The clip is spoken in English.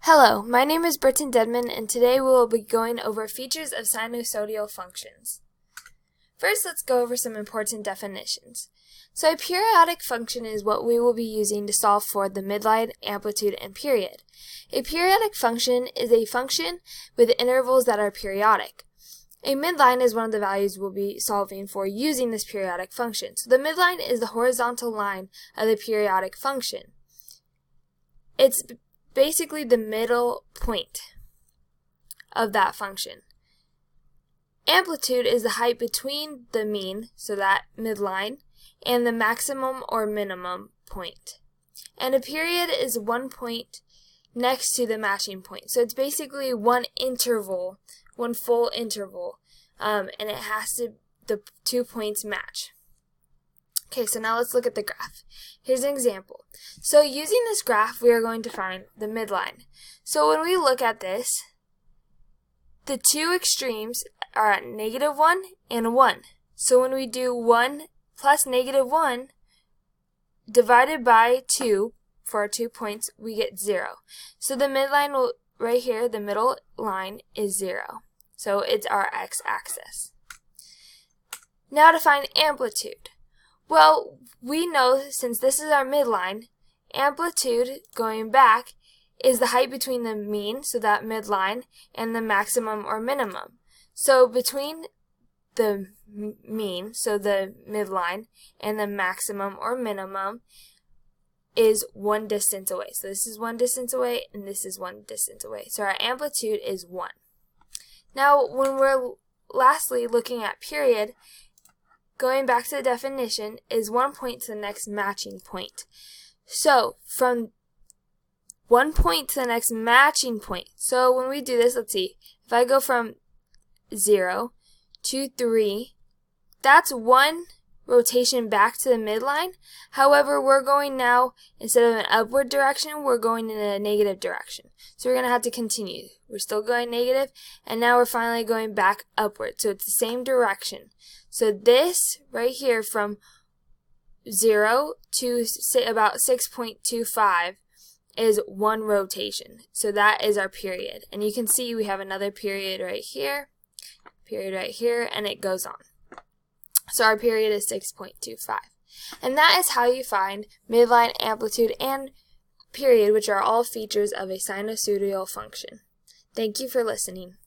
Hello, my name is Britton Dedmon, and today we will be going over features of sinusoidal functions. First, let's go over some important definitions. So a periodic function is what we will be using to solve for the midline, amplitude, and period. A periodic function is a function with intervals that are periodic. A midline is one of the values we'll be solving for using this periodic function. So the midline is the horizontal line of the periodic function. It's basically the middle point of that function. Amplitude is the height between the mean, so that midline, and the maximum or minimum point. And a period is one point next to the matching point. So it's basically one interval, one full interval, and it has to, the 2 points match. Okay, so now let's look at the graph. Here's an example. So using this graph, we are going to find the midline. So when we look at this, the two extremes are at -1 and 1. So when we do 1 plus -1 divided by 2 for our 2 points, we get 0. So the midline will, right here, the middle line is 0. So it's our x-axis. Now to find amplitude. Well, we know since this is our midline, amplitude going back is the height between the mean, so that midline, and the maximum or minimum. So between the mean, so the midline, and the maximum or minimum is one distance away. So this is one distance away, and this is one distance away. So our amplitude is 1. Now, when we're lastly looking at period, going back to the definition, is one point to the next matching point. So from one point to the next matching point. So when we do this, let's see. If I go from 0 to 3, that's one rotation back to the midline. However, we're going now, instead of an upward direction, we're going in a negative direction. So we're going to have to continue. We're still going negative, and now we're finally going back upward. So it's the same direction. So this right here from 0 to about 6.25 is one rotation. So that is our period. And you can see we have another period right here, and it goes on. So our period is 6.25. And that is how you find midline, amplitude, and period, which are all features of a sinusoidal function. Thank you for listening.